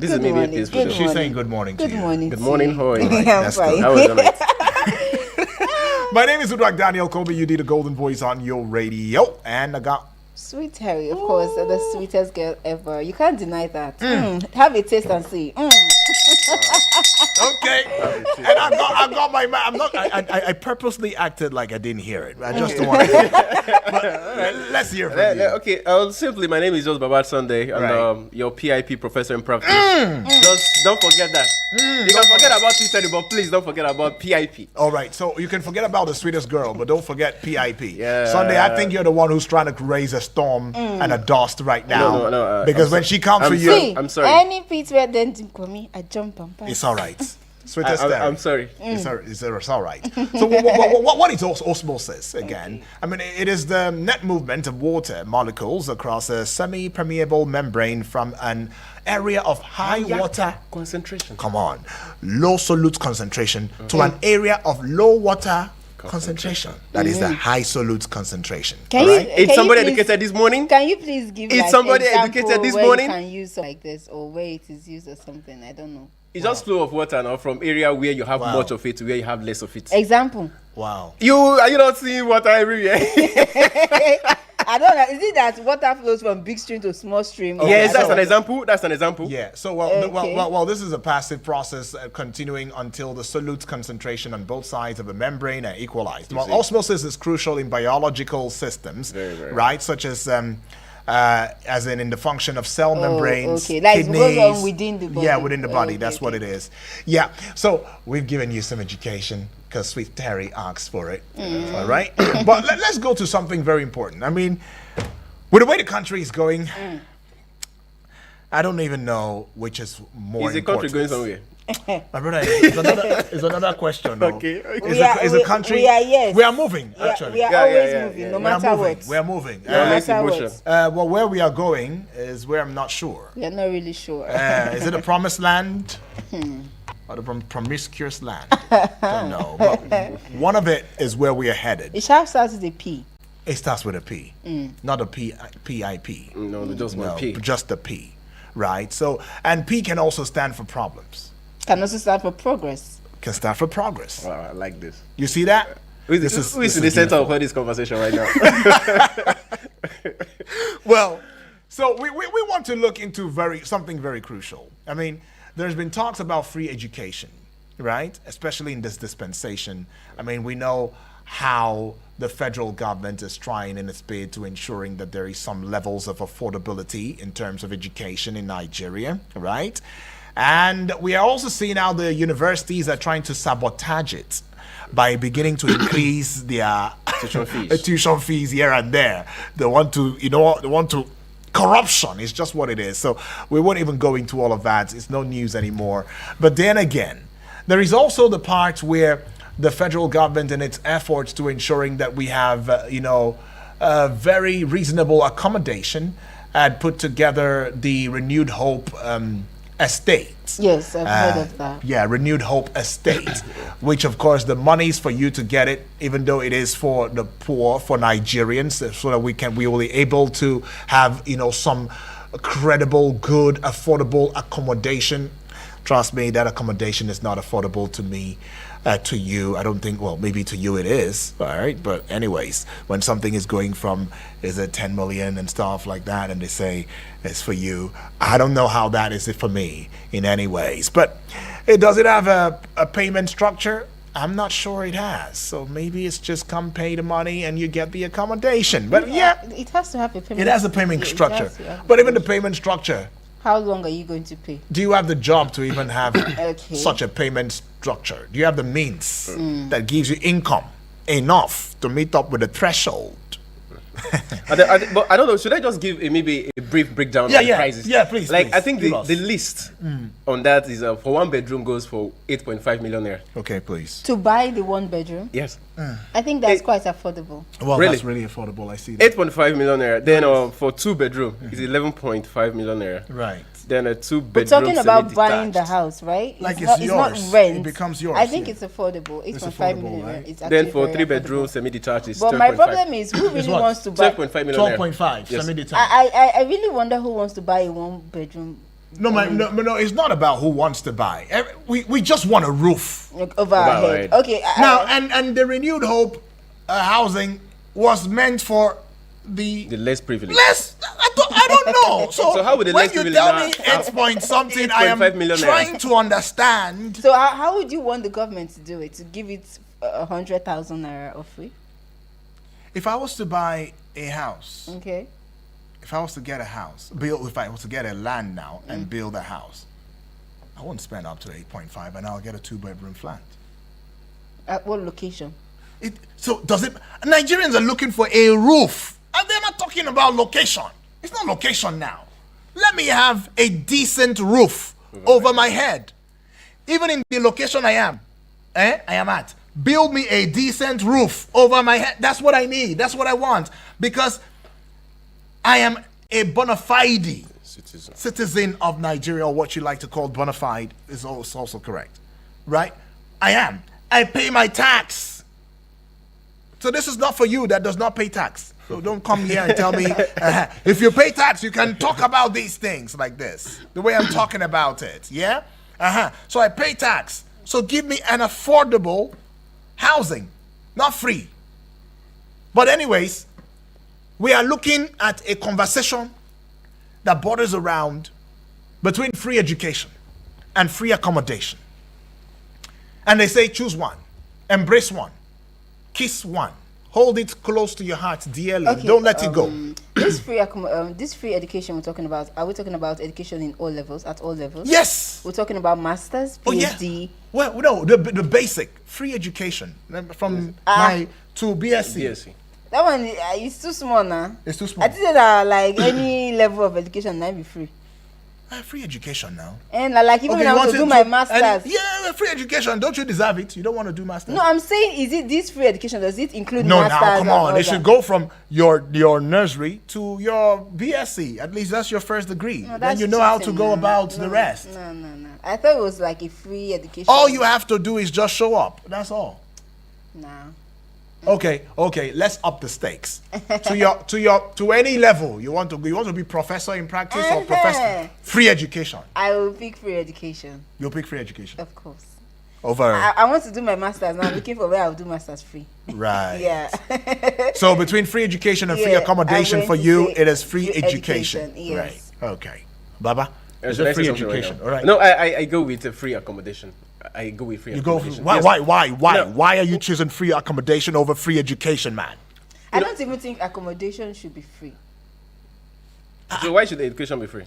This is maybe a peaceful show. She's saying good morning to you. Good morning, how are you? That's good. How was the night? My name is Udrak Daniel Kobe. You did the golden voice on your radio. And I got... Sweet Harry, of course, the sweetest girl ever. You can't deny that. Have a taste and see. Okay. And I got my man. I purposely acted like I didn't hear it. I just don't want to hear it. But let's hear from you. Okay, simply, my name is Jos Babat Sunday, and Right. your PIP professor in practice. Just don't forget that. You can forget about T-study, but please don't forget about PIP. All right, so you can forget about the sweetest girl, but don't forget PIP. Yeah. Sunday, I think you're the one who's trying to raise a storm and a dust right now. No, because when she comes for you, See, I'm sorry. any Pete where then to me, I jump and pass. it's all right. Sweetest I'm sorry. It's all right. So what is osmosis again? I mean, it is the net movement of water molecules across a semi-permeable membrane from an area of high water concentration. Come on, low solute concentration to an area of low water concentration. That is the high solute concentration. Is somebody educated this morning? Can you please give Is like, somebody example educated this where morning? You can use like this or where it is used or something. I don't know. It's just flow of water now from area where you have much of it to where you have less of it. Example. Wow. Are you not seeing water everywhere? I don't know. Is it that water flows from big stream to small stream? Yes, that's an example. That's an example. Yeah. So this is a passive process continuing until the solute concentration on both sides of the membrane are equalized. Well, osmosis is crucial in biological systems, right? Such as in the function of cell membranes, like kidneys. Goes on within the body. Yeah, within the body. That's what it is. Yeah. So we've given you some education because Sweet Terry asked for it. All right. But let's go to something very important. I mean, with the way the country is going, I don't even know which is more Is the important. country going somewhere? My brother, it's another question. Though. Okay. Is the country? We are, yes. We are moving. Actually, We are always moving, no matter what. We are moving. No matter what. Well, where we are going is where I'm not sure. We are not really sure. Is it a promised land or the promiscuous land? Don't know. But one of it is where we are headed. It shall start with a P. It starts with a P, not a PIP. No, just one P. Just a P, right? So, and P can also stand for problems. Can also stand for progress. Can stand for progress. Wow, I like this. You see that? Who is in the center of all this conversation right now? Well, so we want to look into something very crucial. I mean, there's been talks about free education, right? Especially in this dispensation. I mean, we know how the federal government is trying in its bid to ensuring that there is some levels of affordability in terms of education in Nigeria, right? And we are also seeing how the universities are trying to sabotage it by beginning to increase their tuition fees here and there. They want to corruption is just what it is. So we won't even go into all of that. It's no news anymore. But then again, there is also the part where the federal government in its efforts to ensuring that we have, very reasonable accommodation had put together the Renewed Hope estate. Yes, I've heard of that. Yeah, Renewed Hope estate, which of course the money's for you to get it, even though it is for the poor, for Nigerians, so that we will be able to have, some credible, good, affordable accommodation. Trust me, that accommodation is not affordable to me. To you, I don't think, well, maybe to you it is, all right? But anyways, when something is going from, is it 10 million and stuff like that, and they say it's for you, I don't know how that is it for me in any ways. But does it have a payment structure? I'm not sure it has. So maybe it's just come pay the money and you get the accommodation. But yeah, it has to have a payment. It has a payment structure. But even the payment structure, how long are you going to pay? do you have the job to even have such a payment structure? Do you have the means that gives you income enough to meet up with the threshold? But I don't know. Should I just give maybe a brief breakdown of the prices? Yeah, please. Like, please. I think the list on that is for one bedroom goes for 8.5 million naira. Okay, please. To buy the one bedroom? Yes. I think that's quite affordable. Well, Really? that's really affordable. I see that. 8.5 million naira. Then for two bedroom is 11.5 million naira. Right. Then a two We're bedroom. talking about buying the house, right? Like it's yours. not rent. It becomes yours. I think yeah. it's affordable. It's 8.5 affordable, million. right? It's actually Then for very three affordable. bedroom semi-detached is But 12.5. my problem is, who really what? wants to buy? 12.5 million naira. 12.5, Yes. semi-detached. I really wonder who wants to buy a one bedroom No, it's not about who wants to buy. We just want a roof. Like over our head. Okay. Now, and the Renewed Hope housing was meant for the less privileged. I don't know. So how would the when less you privileged tell now me 8 point something, I am 8.5 million trying to understand. So how would you want the government to do it? To give it 100,000 naira or free? If I was to buy a house, Okay. if I was to get a house, if I was to get a land now and build a house, I wouldn't spend up to 8.5, and I'll get a 2-bedroom flat. At what location? Nigerians are looking for a roof, and they're not talking about location. It's not location now. Let me have a decent roof over my head. Even in the location I am at. Build me a decent roof over my head. That's what I need. That's what I want. Because I am a bona fide citizen of Nigeria, or what you like to call bona fide is also correct. Right? I am. I pay my tax. So this is not for you that does not pay tax. So don't come here and tell me, if you pay tax, you can talk about these things like this, the way I'm talking about it, yeah? So I pay tax. So give me an affordable housing, not free. But anyways, we are looking at a conversation that borders around between free education and free accommodation. And they say choose one, embrace one, kiss one. Hold it close to your heart dearly. Okay, Don't let it go. This free education we're talking about, are we talking about education in all levels, at all levels? Yes. We're talking about masters, PhD. Well, no, the basic free education from my to BSc. That one is too small now. It's too small. I think that like any level of education now be free. Free education now. And like even when I want to do my masters. Yeah, free education. Don't you deserve it? You don't want to do masters? No, I'm saying, is it this free education? Does it include No, masters? now come on. They that? should go from your nursery to your BSc. At least that's your first degree. No, then you know how to go about the rest. No. I thought it was like a free education. All you have to do is just show up. That's all. Nah. Okay. Let's up the stakes. to any level you want to go. You want to be professor in practice or professor? Free education. I will pick free education. You'll pick free education. Of course. Over. I want to do my masters now. I'm looking for where I'll do masters free. Right. Yeah. So between free education and free accommodation for you, it is free education. Yes. Right. Okay. Baba. Is Should I it say free something education? right now? All right. No, I go with free accommodation. I go with free You go. accommodation. Why? Yes. Why? No. Why are you choosing free accommodation over free education, man? I don't even think accommodation should be free. So why should the education be free?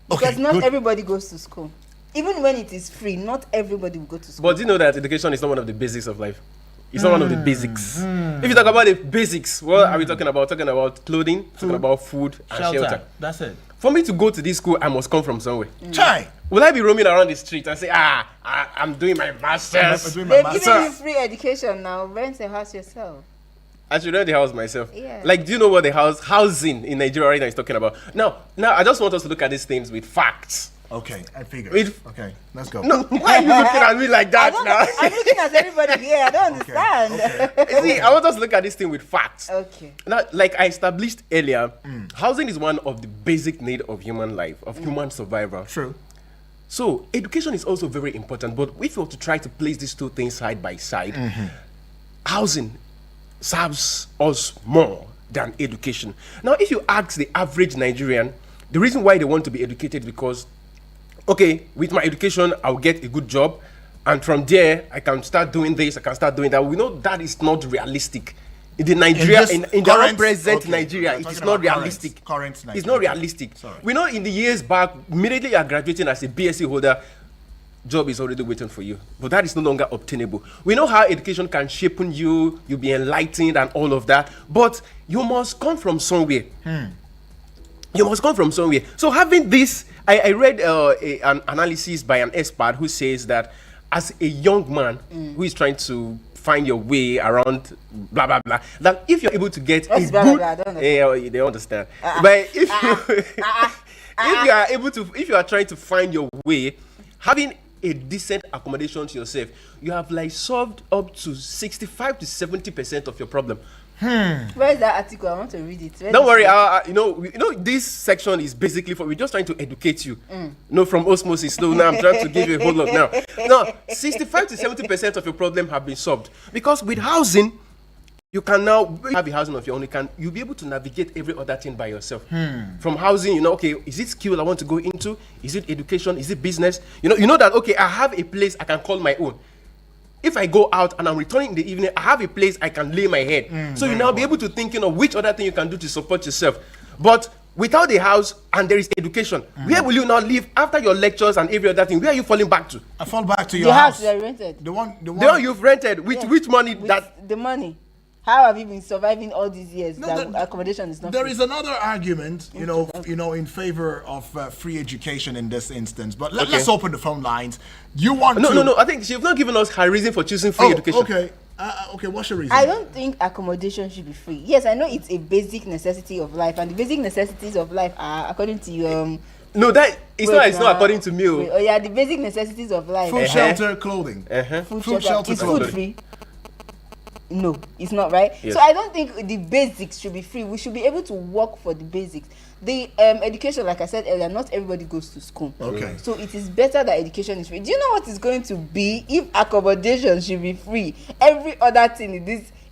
Because not good. everybody goes to school. Even when it is free, not everybody will go to school. But do you know that education is not one of the basics of life? It's not one of the basics. If you talk about the basics, what are we talking about? Talking about clothing, talking about food and shelter. That's it. For me to go to this school, I must come from somewhere. Chai. Will I be roaming around the street and say, I'm doing my masters? doing my They've master's. given you free education now. Rent a house yourself. I should rent the house myself. Yeah. Like, do you know what the housing in Nigeria right now is talking about? Now, I just want us to look at these things with facts. Okay, I figured. Okay, let's go. No, why are you looking at me like that now? I'm looking at everybody here. I don't understand. See, I want us to look at this thing with facts. Okay. Now, like I established earlier, housing is one of the basic needs of human life, of human survival. True. So, education is also very important. But if you were to try to place these two things side by side, housing serves us more than education. Now, if you ask the average Nigerian, the reason why they want to be educated because, okay, with my education, I'll get a good job. And from there, I can start doing this, I can start doing that. We know that is not realistic. In the Nigeria, in our present Nigeria, it is not realistic. Current Nigeria. It's not realistic. Sorry. We know in the years back, immediately you are graduating as a BSc holder, job is already waiting for you. But that is no longer obtainable. We know how education can shape you, you'll be enlightened and all of that. But you must come from somewhere. You must come from somewhere. So having this, I read an analysis by an expert who says that as a young man who is trying to find your way around blah blah blah, that if you're able to get What's a blah, good, blah, blah? I don't understand. they understand. But if you are able to, if you are trying to find your way, having a decent accommodation to yourself, you have like solved up to 65 to 70% of your problem. Where is that article? I want to read it. Don't worry. This section is basically for we're just trying to educate you. From osmosis. So now I'm trying to give you a whole lot now. Now, 65 to 70% of your problem have been solved because with housing, you can now have a housing of your own. You'll be able to navigate every other thing by yourself. From housing, okay, is it skill I want to go into? Is it education? Is it business? You know that okay, I have a place I can call my own. If I go out and I'm returning in the evening, I have a place I can lay my head. So you now be able to think, which other thing you can do to support yourself. But without a house and there is education, where will you now live after your lectures and every other thing? Where are you falling back to? I fall back to your the house. house you rented. The one you've rented. Which money With the money. How have you been surviving all these years? Accommodation is not. There free? is another argument, in favor of free education in this instance. But let's open the phone lines. You want to? No. I think she's not given us her reason for choosing free education. Okay. Okay. What's your reason? I don't think accommodation should be free. Yes, I know it's a basic necessity of life, and the basic necessities of life are according to you. No, that it's not according to me. The basic necessities of life. Food, shelter, clothing. Food, shelter, is clothing. food free? No, it's not, right? Yes. So I don't think the basics should be free. We should be able to work for the basics. The education, like I said earlier, not everybody goes to school. Okay. So it is better that education is free. Do you know what it's going to be if accommodation should be free? Every other thing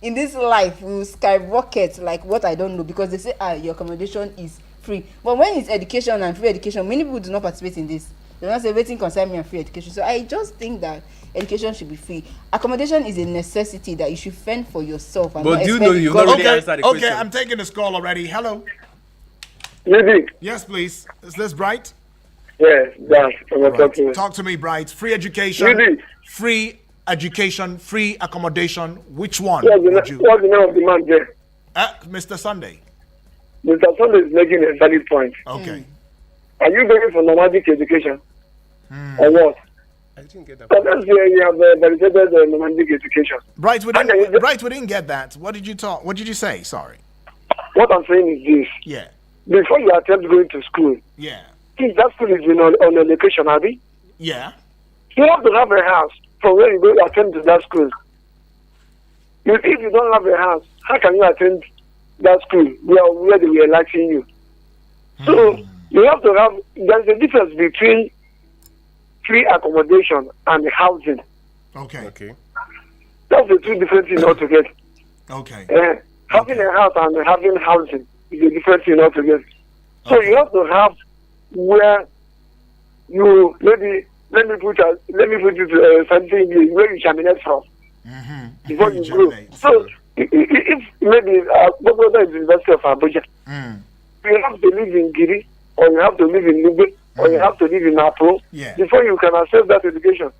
in this life will skyrocket like what I don't know, because they say your accommodation is free. But when it's education and free education, many people do not participate in this. They're not saying waiting concern me and free education. So I just think that education should be free. Accommodation is a necessity that you should fend for yourself. And but do you know you've not really answered the question? Okay, I'm taking this call already. Hello. Maybe. Yes, please. Is this Bright? Yes, that's what I'm talking about. Talk to me, Bright. Free education, Maybe. free education, free accommodation. Which one What's would you? the name of the man there? Mr. Sunday. Mr. Sunday is making a valid point. Okay. Are you going for nomadic education? Or what? I didn't get that. But that's where you have validated nomadic education. Bright, we How can you didn't, Bright, we didn't get that. What did you say? Sorry. What I'm saying is this. Yeah. Before you attempt going to school, Yeah. since that school is on a location, Abby, Yeah. you have to have a house from where you go to attend to that school. If you don't have a house, how can you attend that school where they were electing you? So you have to have, there's a difference between free accommodation and housing. Okay. That's the two different things altogether. Okay. Having a house and having housing is a different thing altogether. So you have to have where you maybe let me put it something where you germinate from before you grow. So if maybe whether it's University of Abuja, you have to live in Giri, or you have to live in Lube, or you have to live in Apro before you can access that education.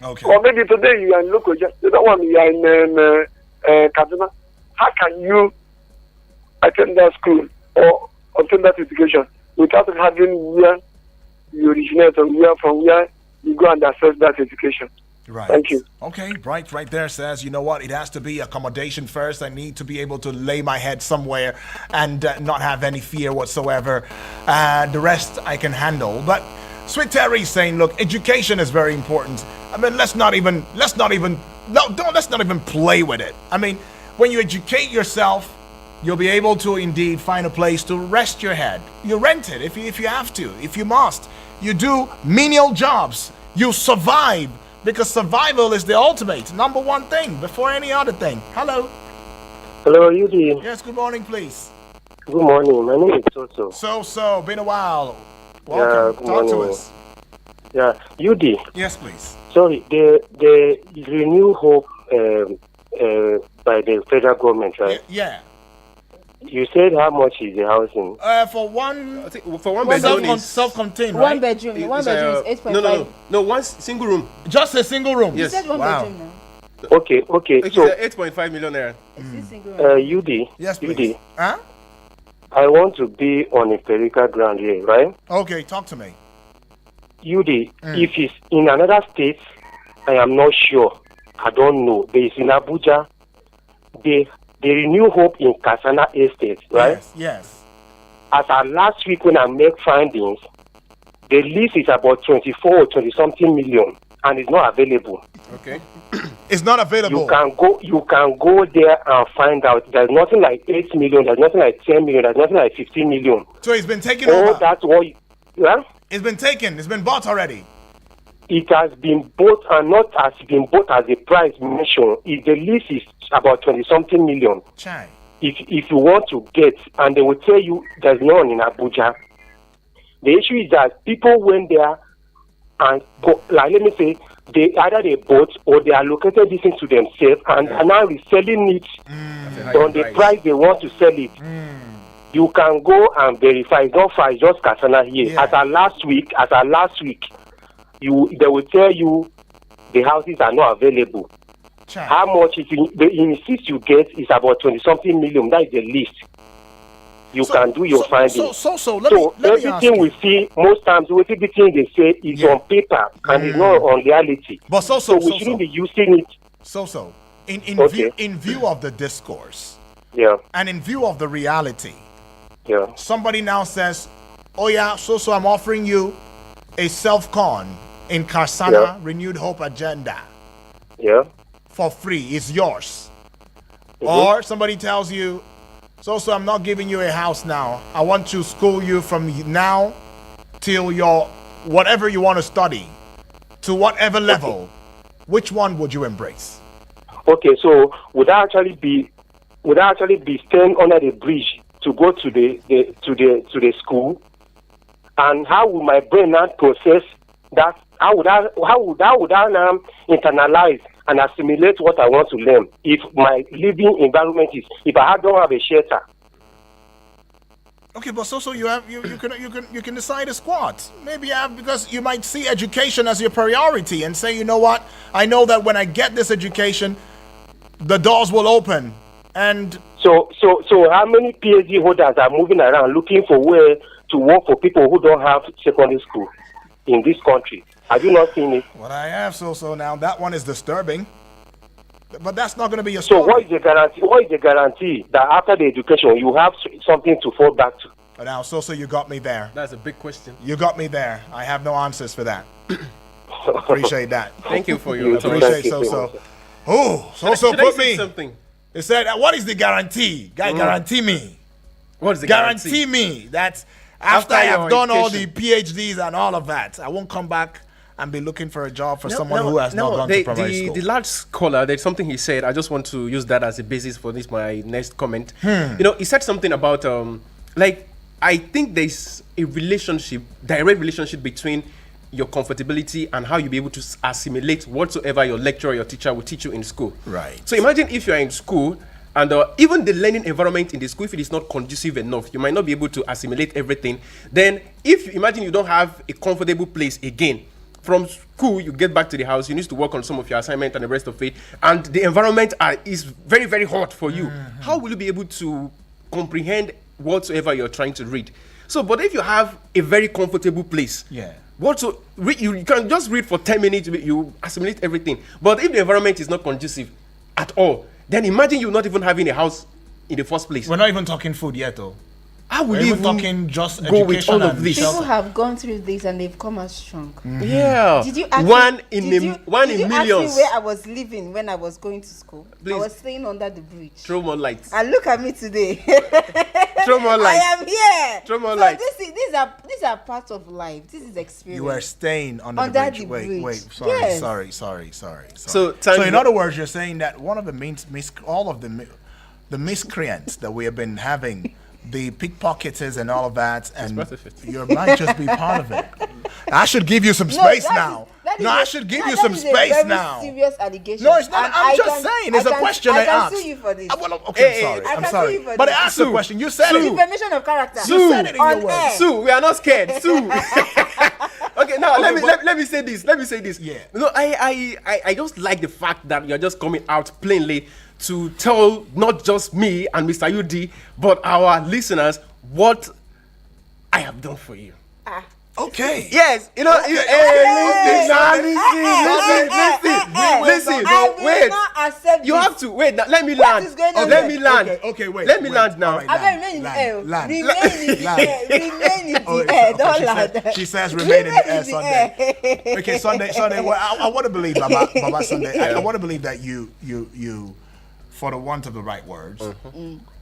Okay. Or maybe today you are in Lokoja, the other one you are in Kaduna. How can you attend that school or obtain that education without having where you originate or where you go and access that education? Right. Thank you. Okay, right there says, you know what, it has to be accommodation first. I need to be able to lay my head somewhere and not have any fear whatsoever. The rest I can handle. But Sweet Terry is saying, look, education is very important. I mean, let's not even play with it. I mean, when you educate yourself, you'll be able to indeed find a place to rest your head. You rent it if you have to, if you must. You do menial jobs. You survive, because survival is the ultimate number one thing before any other thing. Hello. Hello, Yudi. Yes, good morning, please. Good morning. My name is Soso. So, been a while. Welcome. Yeah, Talk to us. Yeah, Yudi. Yes, please. Sorry, the Renew Hope by the federal government, right? Yeah. You said how much is the housing? For one, I think for one bedroom is self-contained, right? One bedroom is 8.5. No, one single room. Just a single room. You Yes. said one Wow. bedroom now. Okay. It's So, 8.5 million naira. Is this single room? Yudi. Yes, please. Yudi, Huh? I want to be on a empirical ground here, right? Okay, talk to me. Yudi, if it's in another state, I am not sure. I don't know. There is in Abuja, the Renew Hope in Kasana Estate, right? Yes. As of last week when I make findings, the lease is about 24 or 20 something million. and it's not available. Okay. It's not available. You can go there and find out. There's nothing like 8 million, there's nothing like 10 million, there's nothing like 15 million. So it's been taken Oh, over. that's what yeah? It's been taken. It's been bought already. It has been bought, and not as been bought as the price mentioned. If the list is about 20-something million. Chai. If you want to get, and they will tell you there's none in Abuja. The issue is that people went there and go, like let me say, either they bought or they allocated this thing to themselves and are now reselling it on the price they want to sell it. You can go and verify. It's not far. It's just Kasana here. Yeah. As of last week, they will tell you the houses are not available. Chai. How much the insist you get is about 20-something million. That is the least. You can do your finding. So let me ask everything you. we see most times, everything they say is on paper and it's not on reality. But we shouldn't be using it. In view of the discourse, Yeah, and in view of the reality, yeah. somebody now says, "Oh yeah, so I'm offering you a self-con in Karsana Yeah. Renewed Hope Agenda Yeah. for free. It's yours." Or somebody tells you, so I'm not giving you a house now. I want to school you from now till your whatever you want to study, to whatever level. Which one would you embrace? Okay, so would I actually be staying under the bridge to go to the school? And how would my brain now process that? How would I now internalize and assimilate what I want to learn if my living environment is if I don't have a shelter? Okay, but so you can decide a squat. Maybe because you might see education as your priority and say, you know what? I know that when I get this education, the doors will open. And So how many PhD holders are moving around looking for where to work for people who don't have secondary school in this country? Have you not seen it? what I have so now that one is disturbing. But that's not going to be your So story. what is the guarantee? What is the guarantee that after the education you have something to fall back to? But now, so you got me there. That's a big question. You got me there. I have no answers for that. Appreciate that. Thank you for You your too. Appreciate Thank you so. much. Oh, so Should I put say me. something? They said, what is the guarantee? Guy, guarantee me. What is the Guarantee me that after I your have done all the education. PhDs and all of that, I won't come back and be looking for a job for someone who has not gone to primary school. The large scholar, there's something he said. I just want to use that as a basis for this, my next comment. You know, he said something about, I think there's a relationship, direct relationship between your comfortability and how you'll be able to assimilate whatsoever your lecturer or your teacher will teach you in school. Right. So imagine if you are in school and even the learning environment in the school, if it is not conducive enough, you might not be able to assimilate everything. Then if you imagine you don't have a comfortable place again, from school you get back to the house, you need to work on some of your assignment and the rest of it, and the environment is very, very hot for you. How will you be able to comprehend whatsoever you're trying to read? So, but if you have a very comfortable place, Yeah. you can just read for 10 minutes, you assimilate everything. But if the environment is not conducive at all, then imagine you not even having a house in the first place. We're not even talking food yet, though. How will We're you even talking just go with education all of and this? People shelter. have gone through this and they've come out strong. Yeah. Did you ask one me, in did you, one did in you millions? ask me where I was living when I was going to school? Please. I was staying under the bridge. Throw more lights. And look at me today. Throw more I lights. am here. Throw more so lights. These are part of life. This is experience. You were staying under Under the the bridge. bridge. Wait. Yes. Sorry. So, So in other words, you're saying that one of the all of the miscreants that we have been having, the pickpocketers and all of that, and part of it. you might just be part of it. I should give you some No, space that now. is- that is I a- should give that- you that some is a space very now. Serious allegation. No, it's not. And I'm I just can- saying. It's a question I I can asked. sue you for this. Well, okay, Hey, I'm sorry. I I'm can sorry. sue you for But I this. asked the Sue. question. You said It's it. information of character. You said it in On your words. air. Sue, we are not scared. Sue. Okay, now let me say this. Let me say this. Yeah. No, I just like the fact that you're just coming out plainly to tell not just me and Mr. UD, but our listeners what I have done for you. Okay. Yes, you know. Listen. I will Wait. accept You this. have to wait. Now, let me What land. is going on Let here? me land. Okay, wait. Let me wait. land now. All right, I better remain in the air. land. Remain in the Land. air. Remain in Oh, the air. okay, Don't land. she says remain in the air Sunday. Okay, Sunday. Well, I want to believe, Baba Sunday. I want to believe that you, for the want of the right words,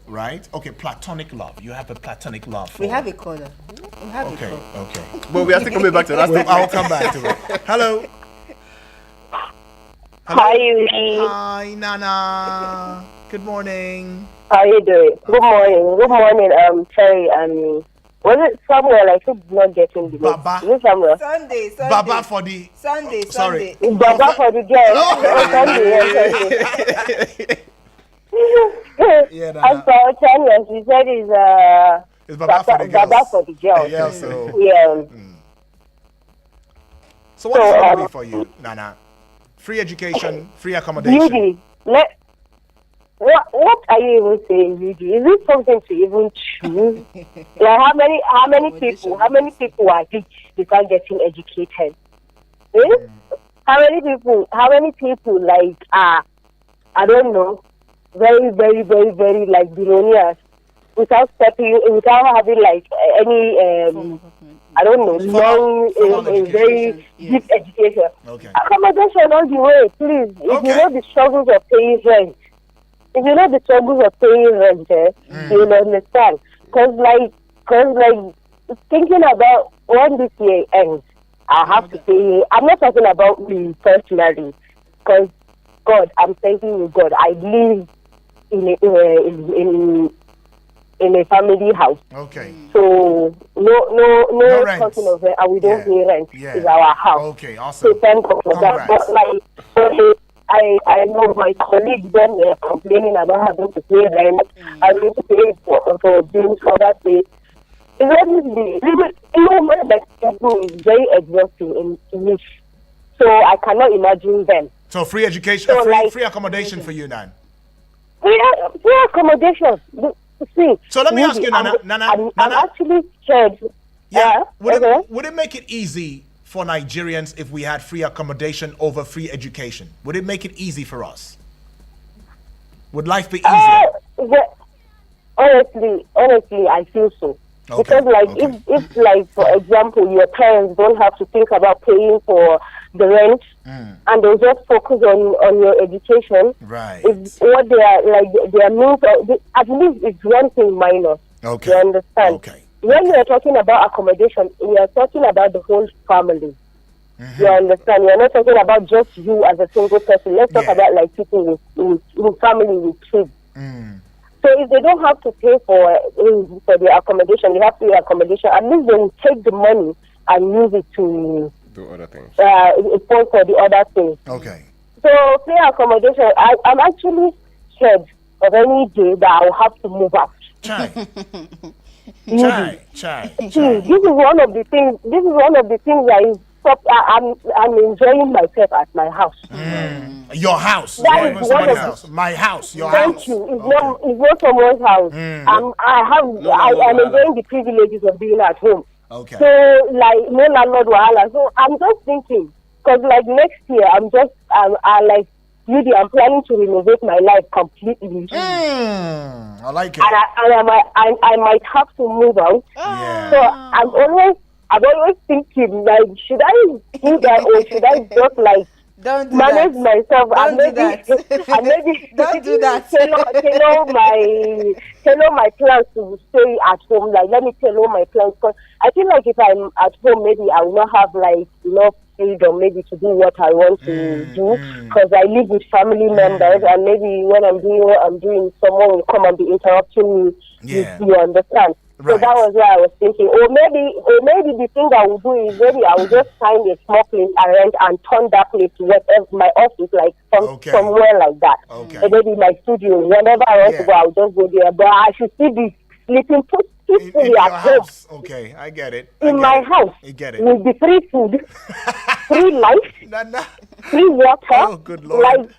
right? Okay, platonic love. You have a platonic love. For We have a caller. We have a Okay, caller. okay. But we are still coming back to that. I'll come back to it. Hello. Hi, Yuri. Hi, Nana. Good morning. How you doing? Good morning. Good morning, Terry. Was it Samuel? I think not getting the name. Baba. Is it Samuel? Sunday. Baba for the. Sunday. Sorry. Sunday. Baba for the girl. Sunday. Yeah, As for Tanya, she said It's Baba for the girls. Baba for the girl. Yeah, so. Yeah. So what is it going to be for you, Nana? Free education, free accommodation. Yuri, what are you even saying, Yuri? Is it something to even choose? Like how many people are rich without getting educated? Eh? How many people like I don't know, very, very, very, very like billionaires without having like any I don't know, long, very deep education. Okay. Accommodation all the way, please. If you know the struggles of paying rent, you will understand. Cause thinking about when this year ends, I have to pay. I'm not talking about me personally, because God, I'm thanking you, God. I live in a family house. Okay. So no rent. talking of it, and we don't pay rent. Yeah. It's our house. Okay, awesome. So thank God for that. Congrats. But like I know my colleagues then were complaining about having to pay rent, having to pay for bills for that day. Even that people is very exhausting in this. So I cannot imagine them. So free education, So, free accommodation for you, Nan. Free accommodation. See, So let me ask you, Nana. I'm Nana, actually scared. yeah. Okay. Would it make it easy for Nigerians if we had free accommodation over free education? Would it make it easy for us? Would life be easier? Honestly, I feel so. Okay, Because like okay. if like for example your parents don't have to think about paying for the rent and they just focus on your education. Right. It's what they are like their means at least it's one thing minus. Okay. You understand? Okay. When we are talking about accommodation, we are talking about the whole family. You understand? We are not talking about just you as a single person. Let's talk Yeah. about like people with family with kids. So if they don't have to pay for the accommodation, they have to pay accommodation. At least they will take the money and use it to Do other things. pay for the other things. Okay. So free accommodation, I'm actually scared of any day that I'll have to move out. Chai. See, this is one of the things. That is I'm enjoying myself at my house. Your house. That Not is even one somebody's of the- house. My house. Your Thank house. you. It's Okay. not someone's house. I'm enjoying the privileges of being at home. Okay. So like no landlord wahala. So I'm just thinking, because like next year I'm planning to renovate my life completely. I like it. And I might have to move out. Yeah. So I'm always thinking like, should I do that or should I just like Don't do manage that. myself Don't do that. and maybe Don't do that. tailor my plans to stay at home. Like let me tailor my plans because I feel like if I'm at home, maybe I will not have like enough freedom maybe to do what I want to do because I live with family members and maybe when I'm doing what I'm doing, someone will come and be interrupting me. Yeah. You understand? So Right. that was where I was thinking. Or maybe the thing I will do is maybe I will just find a small place I rent and turn that place to whatever my office, like somewhere like that. Okay. And maybe my studio. Whenever I want to go, I'll just go there. But I should still be sleeping In peacefully your at home. house. Okay, I get it. In my house. I get it. With the free food, free life, Nana. free water. Oh, good Lord. Like,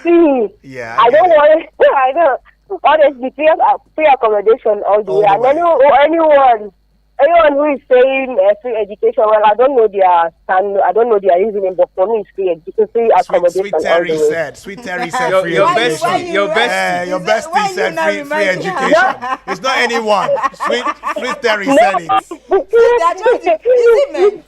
see, Yeah, I I don't get want. I don't. Honestly, free accommodation all the All way. the And way. anyone anyone who is saying free education, well, I don't know their stand, I don't know their reasoning, but for me, it's free education, free accommodation. Sweet Terry said. Sweet Terry said free your education. your best. Your Is that- why bestie you said not free reminding her? education. It's not anyone. Sweet Terry said it. They're trying to, you see, man,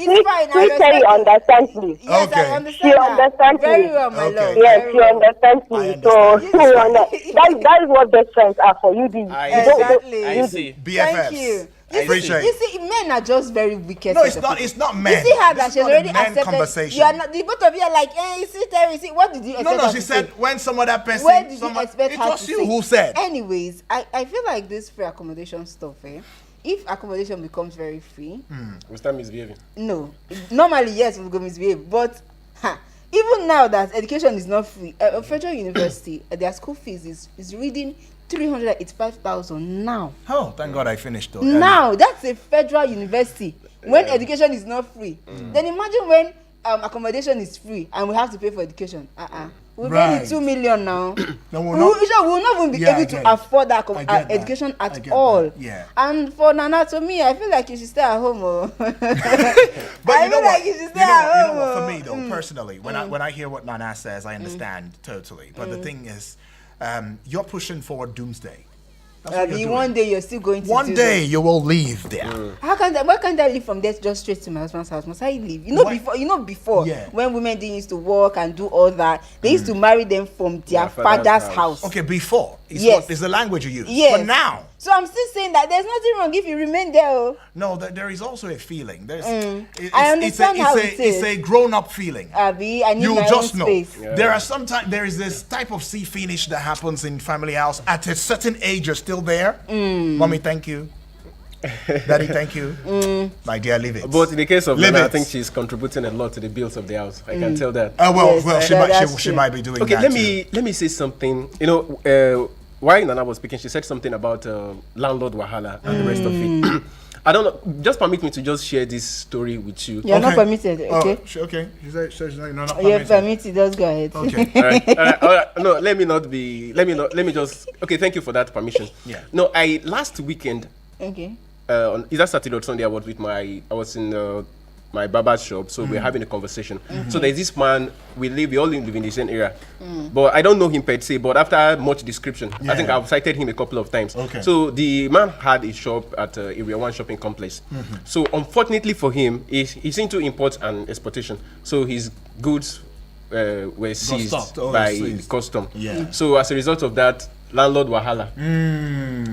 it's fine. I Sweet Terry respect it. understands me. Yes, Okay. I understand. She her. understands Very me. well, my Okay. love. Yes, Very she well. understands I me. understand. So that is what best friends are for. You do. Exactly. I see. BFFs. Thank you. I Appreciate. You see, men are just very wicked. No, set it's of not. people. It's not You men. see her This that is she's not a already men accepted. conversation. You are not. The both of you are like, you see, Terry. See, what did you expect? No, her she to said say? when some other person. Where did you someone- expect it her was to you say? who said. Anyways, I feel like this free accommodation stuff, if accommodation becomes very free, We start misbehaving. no. Normally, yes, we'll go misbehave. But even now that education is not free, a federal university, their school fees is reading 385,000 now. Oh, thank God I finished though. Now that's a federal university when education is not free. Then imagine when accommodation is free and we have to pay for education. We're paying Right. 2 million now. No, we're we not- will not even be Yeah, I able get to it. afford that I get that. education I at get all. that. Yeah. And for Nana, to me, I feel like you should stay at home. But I you know feel what? like you should You stay know at what? home. For me though, personally, when I hear what Nana says, I understand totally. But the thing is, you're pushing forward doomsday. That's what you're doing. One day you're still going to One do day you will leave there. why can't I leave from there just straight to my husband's house? Must I leave? Why- Before Yeah. when women didn't used to work and do all that, they used to marry them from their father's house. Okay, before is Yes. what is the language you use. Yes. But now, So I'm still saying that there's nothing wrong if you remain there. Oh. no, there is also a feeling. There's, I understand how it it's is. a grown-up feeling. Abi, I need You my just own know. space. There are sometimes there is this type of sea finish that happens in family house. At a certain age, you're still there. Mommy, thank you. Daddy, thank you. My dear, leave it. But in the case of Leave Nana, I it. think she's contributing a lot to the bills of the house. I can tell that. Yes, that's She true. might be doing Okay, that. let me say something. You know, while Nana was speaking, she said something about landlord wahala and the rest of it. I don't know. Just permit me to just share this story with you. You're not permitted, okay? Okay. She said she's not You're permitted. permitted, just go ahead. Okay. All right. No, let me just. Okay, thank you for that permission. Yeah. No, last weekend, Okay. on either Saturday or Sunday, I was in my barber's shop, so we're having a conversation. So there's this man, we all live in the same area, but I don't know him per se, but after much description, I think Yeah. I've cited him a couple of times. Okay. So the man had a shop at Area 1 shopping complex. So unfortunately for him, he's into import and exportation, so his goods were seized stopped. Oh, by seized. custom. Yeah. So as a result of that, landlord wahala.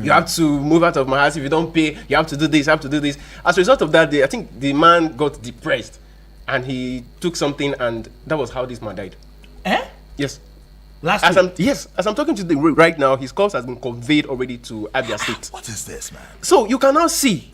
You have to move out of my house. If you don't pay, you have to do this, you have to do this. As a result of that, I think the man got depressed and he took something, and that was how this man died. Yes. Last As week. I'm talking to you right now, his corpse has been conveyed already to Abia State. What is this, man? So you can now see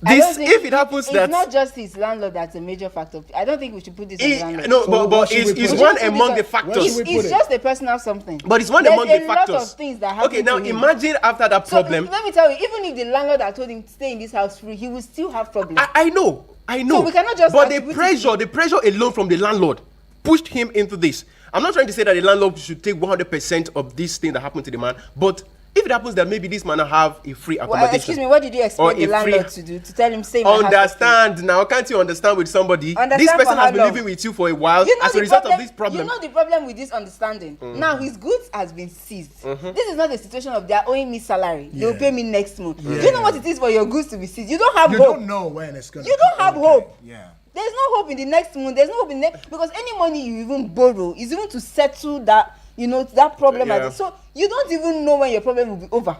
I this. don't think If it happens it's that not just his landlord that's a major factor. I don't think we should put this on the landlord. no, So but what should we it's put one it? among the It's, factors. we put it's it? just a personal something. But it's one There's among the a factors. lot of things that happen Okay, now to him. imagine after that So, problem. let me tell you, even if the landlord that told him stay in this house free, he will still have problems. I know. So we cannot just But the attribute it the pressure alone from the landlord pushed him into this. I'm not trying to say that the landlord should take 100% of this thing that happened to the man, but if it happens that maybe this man have a free accommodation. Excuse me, what did you or expect a the landlord free- to do? To tell him stay in my house for free? Understand now? Can't you understand with somebody? Understand This for person how has been long? living with you for a while You know as a the result problem, of this problem. You know the problem with this understanding. Now his goods has been seized. This is not a situation of they're owing me salary. They'll Yeah. pay me next month. Yeah. Do you know what it is for your goods to be seized? You don't have You hope. don't know when it's gonna. You don't have hope. Yeah. There's no hope in the next month. There's no hope in next, because any money you even borrow is even to settle that, that problem. Yeah. So you don't even know when your problem will be over.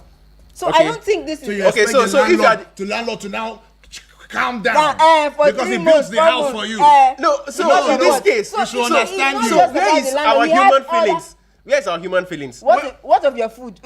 So Okay. I don't think this So is you Okay, expect so- the so if you landlord, had- to landlord to now calm down for because 3 he months, builds the 4 house months, for you. No, so No, in this no. case, You should understand it's you. not just where about is the our landlord. We had human other- feelings? Where's our human feelings? What of your food?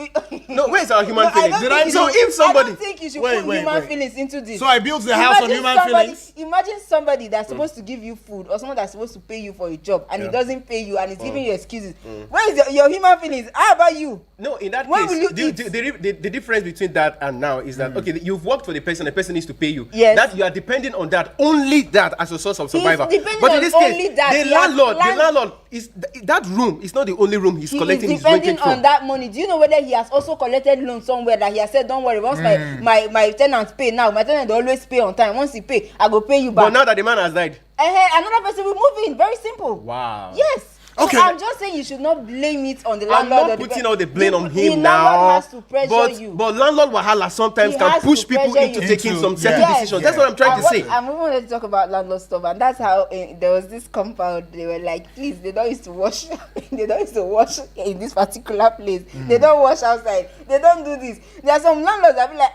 No, where's our human No, feelings? I don't think So you should- if somebody, I don't think you should Wait, put wait, human wait. feelings into this. So I built the house on human feelings. Imagine somebody that's supposed to give you food, or someone that's supposed to pay you for a job, and he doesn't pay you, and he's giving you excuses. Where is your human feelings? How about you? no, in that When case, will you the, eat? the difference between that and now is that okay, you've worked for the person needs to pay you. Yes. That you are depending on that, only that as a source of survival. depending But in on this only case, that. the He has landlord land- is that room is not the only room he's he collecting is his rented depending from. on that money. Do you know whether he has also collected loan somewhere that he has said, don't worry, once my tenants pay now, my tenant always pay on time. Once he pay, I go pay you back. But now that the man has died. Another person will move in. Very simple. Wow. Yes. Okay. So I'm just saying you should not blame it on the I'm landlord. not putting all the blame on The him now. landlord has to pressure you. But landlord wahala sometimes He can has push to people pressure into you. taking some certain Yes. decisions. That's what I'm trying to say. I'm even going to talk about landlord stuff, and that's how there was this compound. They were like, please, they don't used to wash. They don't used to wash in this particular place. They don't wash outside. They don't do this. There are some landlords that be like,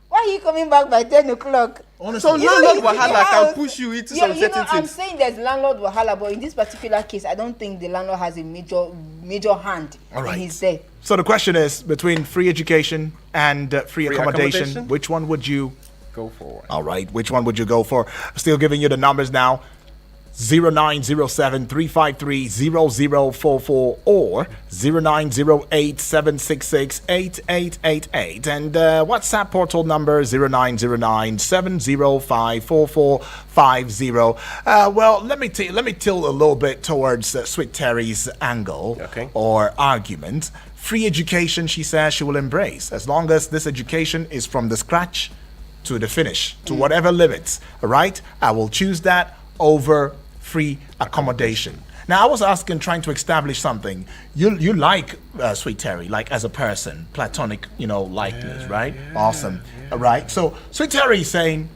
why are you coming back by 10 o'clock? Honestly. So You know, landlord it's in the wahala house. can push you into Yeah, some you know, certain I'm things. saying there's landlord wahala, but in this particular case, I don't think the landlord has a major hand All right. in his death. So the question is between free education and free accommodation, which one would you Go forward. All right, which one would you go for? Still giving you the numbers now. 0907-353-0044 or 0908-766-8888 and WhatsApp portal number 0909-705-4450. Well, let me tilt a little bit towards Sweet Terry's angle or argument. Free education, she says she will embrace as long as this education is from the scratch to the finish, to whatever limits. All right, I will choose that over free accommodation. Now, I was trying to establish something. You like Sweet Terry, like as a person, platonic, likeness, right? Awesome. All right. So Sweet Terry is saying,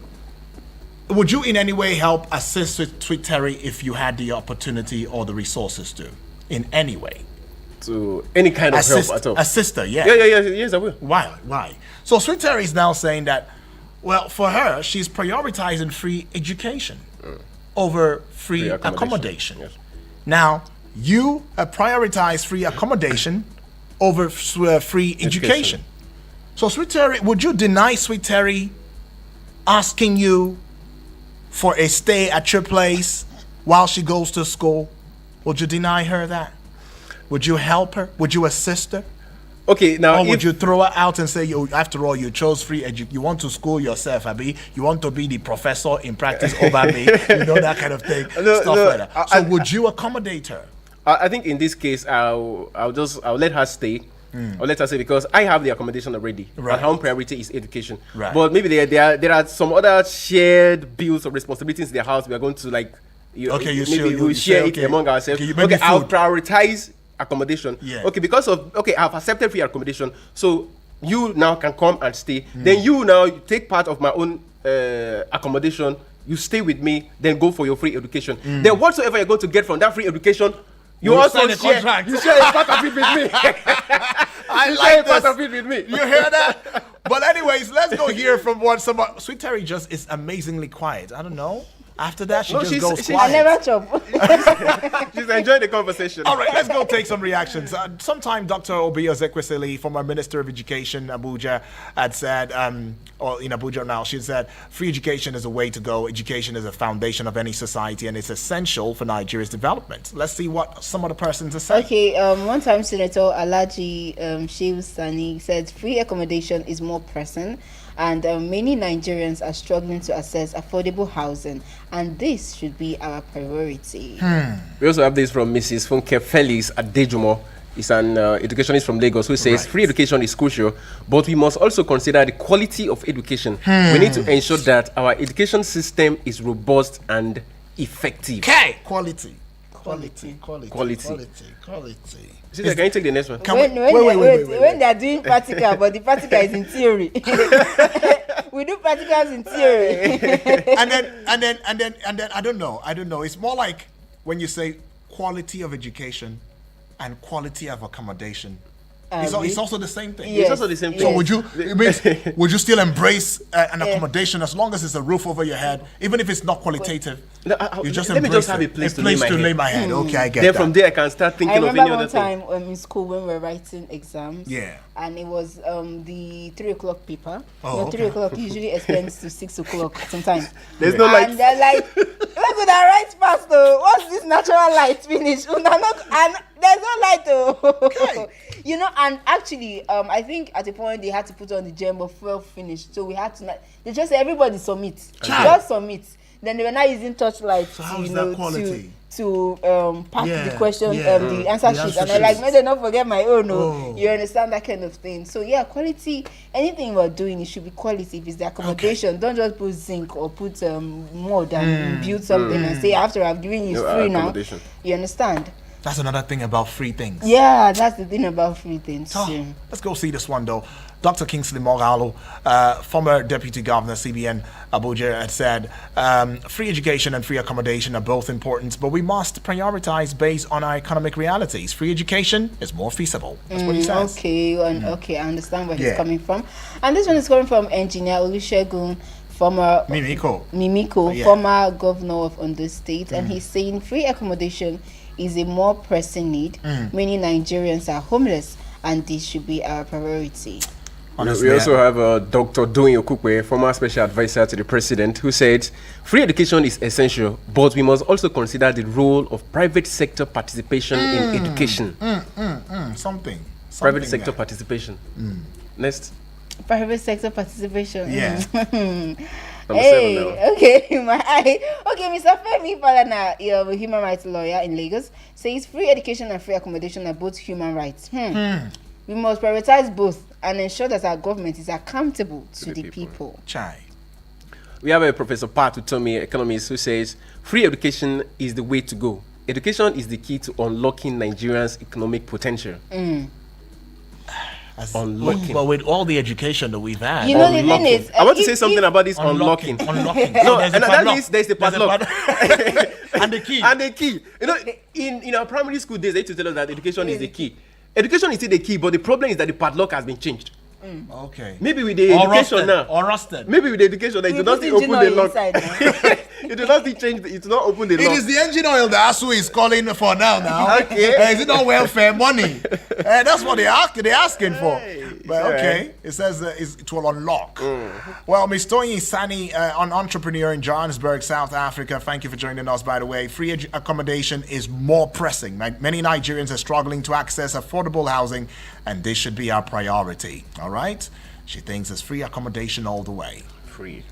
would you in any way help assist with Sweet Terry if you had the opportunity or the resources to, in any way? To any kind of help at all. Assist her, yeah. Yes, I will. Why? So Sweet Terry is now saying that, well, for her, she's prioritizing free education over free accommodation. Yes. Now, you prioritize free accommodation over free education. So, Sweet Terry, would you deny Sweet Terry asking you for a stay at your place while she goes to school? Would you deny her that? Would you help her? Would you assist her? Okay, now Or would you throw her out and say, after all, you chose free education, you want to school yourself, Abi, you want to be the professor in practice over me, that kind of thing, stuff like that. So would you accommodate her? I think in this case, I'll let her stay. I'll let her stay because I have the accommodation already. Right. And her own priority is education. Right. But maybe there are some other shared bills or responsibilities in the house. We are going to we'll share it among ourselves. Okay, I'll prioritize accommodation. Yeah. Okay, because of I've accepted free accommodation, so you now can come and stay. Then you now take part of my own accommodation. You stay with me, then go for your free education. Then whatsoever you're going to get from that free education, you We'll also sign a share. contract. You share a part of it with me. I You like share a part this. of it with me. You hear that? But anyways, let's go hear from what somebody. Sweet Terry just is amazingly quiet. I don't know. After that, she No, just she's- goes she's- I quiet. never chop. She's enjoying the conversation. All right, let's go take some reactions. Sometime Dr. Obi Ezekwesili, former Minister of Education, Abuja, had said, or in Abuja now, she said, free education is a way to go. Education is a foundation of any society and it's essential for Nigeria's development. Let's see what some of the persons are saying. Okay, one time Senator Alhaji Shehu Sani said free accommodation is more pressing, and many Nigerians are struggling to access affordable housing, and this should be our priority. We also have this from Mrs. Funke Felix Adejumo. It's an educationist from Lagos who says free education is crucial, but we must also consider the quality of education. We need to ensure that our education system is robust and effective. Okay, quality. Can you take the next one? When they are doing practical, but the practical is in theory. We do practicals in theory. and then I don't know. It's more like when you say quality of education and quality of accommodation. It's also the same thing. Yes. It's also the same thing. So would you still embrace an accommodation as long as it's a roof over your head, even if it's not qualitative? No, You just let me embrace just have it. a place to lay lay my head. Okay, I get Then that. from there I can start I thinking of remember any one other thing. time in school when we were writing exams. Yeah. And it was the 3 o'clock paper. Oh, 3 o'clock usually extends to 6 o'clock sometimes. There's no light. And they're like, where could I write fast though? What's this natural light finish? And there's no light though. Okay. And actually, I think at a point they had to put on the gem of 12 finish. So we had to, they just say everybody submit. Child. Just submit. Then they were not using torchlight So how to, is you that know, quality? to pack Yeah, the question, yeah. the answer The sheet, answer and I'm like, sheets. may they not forget my own. No, Oh. you understand that kind of thing. So yeah, quality. Anything we're doing, it should be quality. If it's the accommodation, don't just put zinc or put mud and build something and say after I've given you it's free now. Accommodation. You understand? That's another thing about free things. Yeah, that's the thing about free things. Oh, too. let's go see this one though. Dr. Kingsley Moghalu, former Deputy Governor, CBN Abuja, had said, free education and free accommodation are both important, but we must prioritize based on our economic realities. Free education is more feasible. That's what he says. Okay, okay, I understand where Yeah. he's coming from. And this one is coming from Engineer Olusegun, former Mimiko. Yeah. former governor of Ondo State, and he's saying free accommodation is a more pressing need. Many Nigerians are homeless, and this should be our priority. Honestly, We also have Dr. Doyin Okukwe, former special advisor to the president, who said free education is essential, but we must also consider the role of private sector participation in education. something. Mm. Private sector participation. Next. Private sector participation. Yeah. Number 7 now. Okay, Mr. Femi Falana, a human rights lawyer in Lagos, says free education and free accommodation are both human rights. We must prioritize both and ensure that our government is accountable to the people. Chai. We have a Professor Pat Utomi, economist, who says free education is the way to go. Education is the key to unlocking Nigerians' economic potential. Unlocking. But with all the education that we've had, You know, the thing is, I want to say something about this unlocking. unlocking. No, there's and a that padlock. means there's the padlock. And the key. And the key. You know, in our primary school days, they used to tell us that education is the key. Education is still the key, but the problem is that the padlock has been changed. Okay. Maybe with the Or education rusted, now. or rusted. Maybe with the education, it We will not put still open engine the oil lock. inside now. It will not still change. It will not open the It lock. is the engine oil that ASU is calling for now. Okay. Is it not welfare money? That's what they're asking for. But okay, it says it will unlock. Well, Ms. Toyin Sani, an entrepreneur in Johannesburg, South Africa, thank you for joining us, by the way. Free accommodation is more pressing. Many Nigerians are struggling to access affordable housing, and this should be our priority. All right? She thinks it's free accommodation all the way. Free.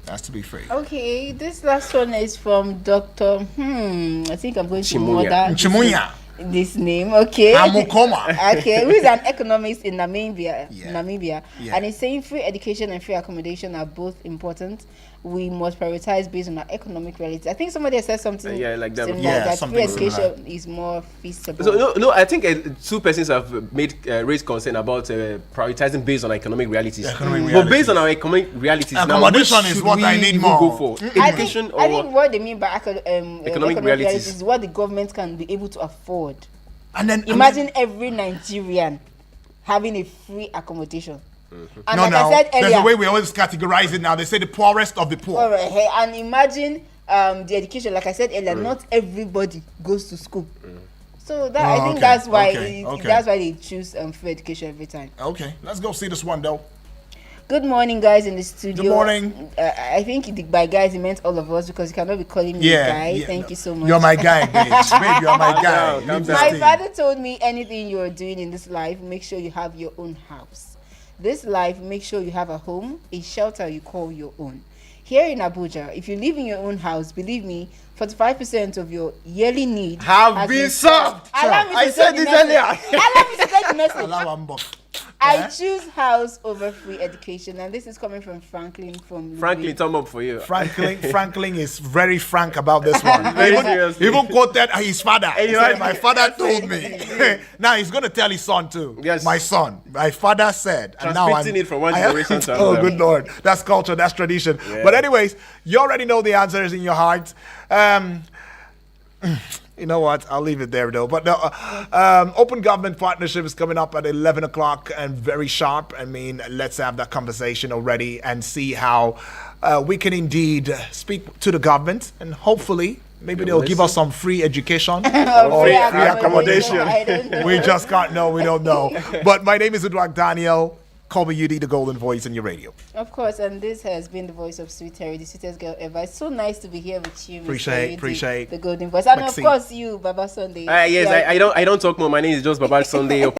Has to be free. Okay, this last one is from Dr. I think I'm going to Chimunya. murder Chimunya. this name, okay? Amukoma. Okay, who is an economist in Namibia, Yeah. and he's saying free education and free accommodation are both important. We must prioritize based on our economic realities. I think somebody has said something Yeah, like that. similar, Yeah, that free something similar. education is more feasible. So no, I think two persons have raised concern about prioritizing based on economic realities. Economic But based realities. on our economic realities, now, Accommodation which is should what I we need even more. go for? Education I or think what they mean by economic realities is what the government can be able to afford. And then Imagine every Nigerian having a free accommodation. And no, like now I said there's earlier, a way we always categorize it now. They say the poorest of the poor. all right, hey, and imagine the education. Like I said earlier, not everybody goes to school. So that I think okay, that's why okay. that's why they choose free education every time. Okay, let's go see this one though. Good morning, guys in the studio. Good morning. I think by guys he meant all of us because you cannot be calling me a guy. Thank you so much. You're my guy, babe. Babe, you're my guy. Calm Leave this My thing. father told me anything you're doing in this life, make sure you have your own house. This life, make sure you have a home, a shelter you call your own. Here in Abuja, if you live in your own house, believe me, 45% of your yearly need have has been solved. Allow me to I say said the this message. earlier. Allow me to say the message. Allow one buck. I choose house over free education, and this is coming from Franklin from Frankly, Louis. thumb up for you. Franklin is very frank about this one. Very Even seriously. quoted his father. He you said, right. my father told me. Now he's going to tell his son too. Yes. My son. My father said. And now Transmitting it from one generation to Oh, another. good Lord. That's culture. That's tradition. Yeah. But anyways, you already know the answers in your heart. You know what? I'll leave it there though. But the Open Government Partnership is coming up at 11 o'clock and very sharp. I mean, let's have that conversation already and see how we can indeed speak to the government and hopefully maybe they'll give us some free education or free free accommodation. accommodation. I don't know. We just can't know. We don't know. But my name is Udwak Daniel. Call me UD, the golden voice in your radio. Of course, and this has been the voice of Sweet Terry, the sweetest girl ever. It's so nice to be here with you, Mr. Appreciate. the golden voice, and Maxine. of course you, Baba Sunday. Yes, Yeah. I don't talk more. My name is just Babal Sunday.